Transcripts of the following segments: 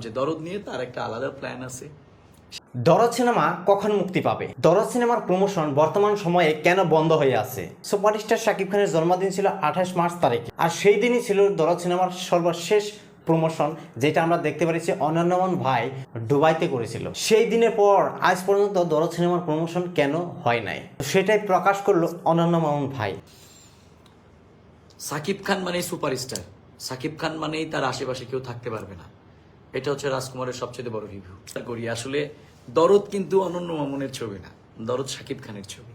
যে দরদ নিয়ে তার একটা আলাদা প্ল্যান আছে। দরদ সিনেমা কখন মুক্তি পাবে? দরদ সিনেমার প্রমোশন বর্তমান সময়ে কেন বন্ধ হয়ে আছে? সুপারস্টার শাকিব খানের জন্মদিন ছিল 28 মার্চ তারিখে, আর সেই দিনই ছিল দরদ সিনেমার সর্বশেষ প্রমোশন, যেটা আমরা দেখতে পেরেছি অনন্য মামুন ভাই দুবাইতে করেছিল। সেই দিনের পর আজ পর্যন্ত দরদ সিনেমার প্রমোশন কেন হয় নাই, সেটাই প্রকাশ করলো অনন্য মামুন ভাই। সাকিব খান মানেই সুপারস্টার, সাকিব খান মানেই তার আশেপাশে কেউ থাকতে পারবে না। এটা হচ্ছে রাজকুমারের সবচেয়ে বড় রিভিউ করি। আসলে দরদ কিন্তু অনন্য মামুনের ছবি না, দরদ সাকিব খানের ছবি।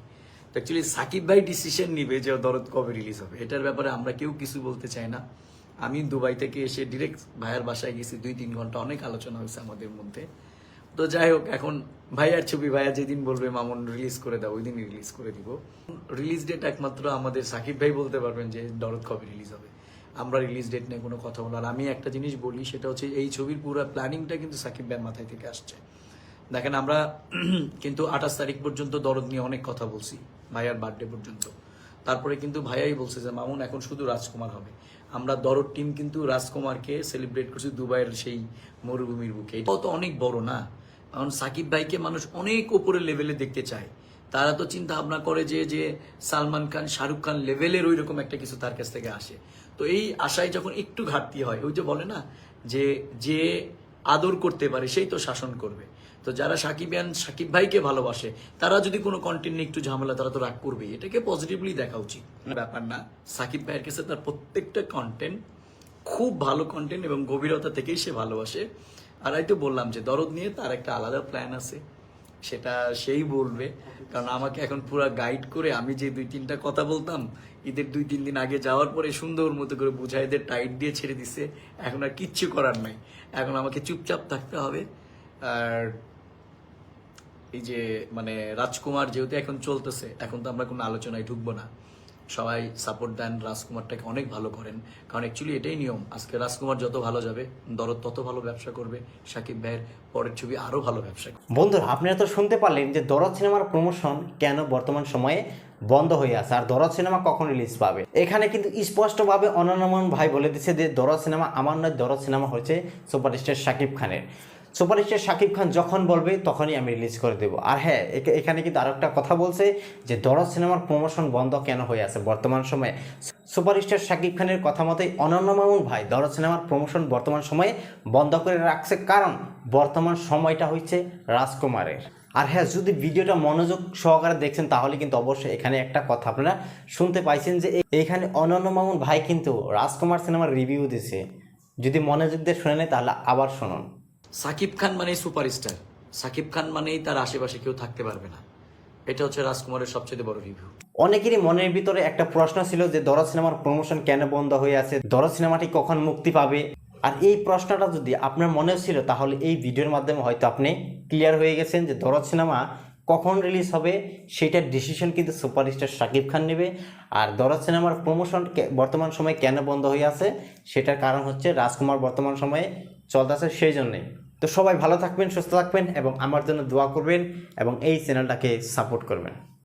তো অ্যাকচুয়ালি সাকিব ভাই ডিসিশন নিবে যে দরদ কবে রিলিজ হবে, এটার ব্যাপারে আমরা কেউ কিছু বলতে চাই না। আমি দুবাই থেকে এসে ডিরেক্ট ভাইয়ার বাসায় গেছি, 2-3 ঘন্টা অনেক আলোচনা হয়েছে আমাদের মধ্যে। তো যাই হোক, এখন ভাইয়ার ছবি ভাইয়া যেদিন বলবে মামুন রিলিজ করে দাও, ওই দিনই রিলিজ করে দিব। রিলিজ ডেট একমাত্র আমাদের সাকিব ভাই বলতে পারবেন যে দরদ কবে রিলিজ হবে। আমরা রিলিজ ডেট নিয়ে কোনো কথা বলার, আমি একটা জিনিস বলি, সেটা হচ্ছে এই ছবির পুরো প্ল্যানিংটা কিন্তু সাকিব ভাইয়ের মাথায় থেকে আসছে। দেখেন, আমরা কিন্তু 28 তারিখ পর্যন্ত দরদ নিয়ে অনেক কথা বলছি, ভাইয়ার বার্থডে পর্যন্ত। তারপরে কিন্তু ভাইয়াই বলছে যে মামুন এখন শুধু রাজকুমার হবে। আমরা দরদ টিম কিন্তু রাজকুমারকে সেলিব্রেট করছি দুবাইয়ের সেই মরুভূমির বুকে। এটাও তো অনেক বড় না? কারণ সাকিব ভাইকে মানুষ অনেক উপরের লেভেলে দেখতে চায়। তারা তো চিন্তা ভাবনা করে যে সালমান খান, শাহরুখ খান লেভেলের ওই রকম একটা কিছু তার কাছ থেকে আসে। তো এই আশায় যখন একটু ঘাটতি হয়, ওই যে বলে না যে যে আদর করতে পারে সেই তো শাসন করবে। তো যারা সাকিব ভাইকে ভালোবাসে, তারা যদি কোনো কন্টেন্ট নিয়ে একটু ঝামেলা, তারা তো রাগ করবেই। এটাকে পজিটিভলি দেখা উচিত, ব্যাপার না। সাকিব ভাইয়ের কাছে তার প্রত্যেকটা কন্টেন্ট খুব ভালো কন্টেন্ট এবং গভীরতা থেকেই সে ভালোবাসে। আর এই তো বললাম যে দরদ নিয়ে তার একটা আলাদা প্ল্যান আছে, সেটা সেই বলবে। কারণ আমাকে এখন পুরো গাইড করে, আমি যে 2-3টা কথা বলতাম ঈদের 2-3 দিন আগে যাওয়ার পরে সুন্দর মতো করে বুঝাই দিয়ে টাইট দিয়ে ছেড়ে দিছে। এখন আর কিচ্ছু করার নাই, এখন আমাকে চুপচাপ থাকতে হবে। আর এই যে মানে রাজকুমার যেহেতু এখন চলতেছে, এখন তো আমরা কোনো আলোচনায় ঢুকবো না। সবাই সাপোর্ট দেন, রাজকুমারটাকে অনেক ভালো করেন। কারণ অ্যাকচুয়ালি এটাই নিয়ম, আজকে রাজকুমার যত ভালো যাবে, দরদ তত ভালো ব্যবসা করবে, সাকিব ভাইয়ের পরের ছবি আরো ভালো ব্যবসা করবে। বন্ধুরা, আপনারা তো শুনতে পারলেন যে দরদ সিনেমার প্রমোশন কেন বর্তমান সময়ে বন্ধ হয়ে আছে, আর দরদ সিনেমা কখন রিলিজ পাবে। এখানে কিন্তু স্পষ্টভাবে অনন্য মামুন ভাই বলে দিচ্ছে যে দরদ সিনেমা আমার নয়, দরদ সিনেমা হচ্ছে সুপারস্টার শাকিব খানের। সুপারস্টার শাকিব খান যখন বলবে তখনই আমি রিলিজ করে দেবো। আর হ্যাঁ, এখানে কিন্তু আরও একটা কথা বলছে যে দরদ সিনেমার প্রমোশন বন্ধ কেন হয়ে আছে বর্তমান সময়ে। সুপারস্টার শাকিব খানের কথা মতোই অনন্য মামুন ভাই দরদ সিনেমার প্রমোশন বর্তমান সময়ে বন্ধ করে রাখছে, কারণ বর্তমান সময়টা হচ্ছে রাজকুমারের। আর হ্যাঁ, যদি ভিডিওটা মনোযোগ সহকারে দেখছেন তাহলে কিন্তু অবশ্যই এখানে একটা কথা আপনারা শুনতে পাইছেন যে এখানে অনন্য মামুন ভাই কিন্তু রাজকুমার সিনেমার রিভিউ দিছে। যদি মনোযোগ দিয়ে শুনে নেয় তাহলে আবার শুনুন। সাকিব খান মানেই সুপারস্টার, সাকিব খান মানেই তার আশেপাশে কেউ থাকতে পারবে না। এটা হচ্ছে রাজকুমারের সবচেয়ে বড় রিভিউ। অনেকেরই মনের ভিতরে একটা প্রশ্ন ছিল যে দরদ সিনেমার প্রমোশন কেন বন্ধ হয়ে আছে, দরদ সিনেমাটি কখন মুক্তি পাবে। আর এই প্রশ্নটা যদি আপনার মনেও ছিল তাহলে এই ভিডিওর মাধ্যমে হয়তো আপনি ক্লিয়ার হয়ে গেছেন যে দরদ সিনেমা কখন রিলিজ হবে সেটার ডিসিশন কিন্তু সুপারস্টার শাকিব খান নেবে। আর দরদ সিনেমার প্রমোশন বর্তমান সময়ে কেন বন্ধ হয়ে আছে সেটার কারণ হচ্ছে রাজকুমার বর্তমান সময়ে চলতেছে, সেই জন্যেই। তো সবাই ভালো থাকবেন, সুস্থ থাকবেন এবং আমার জন্য দোয়া করবেন এবং এই চ্যানেলটাকে সাপোর্ট করবেন।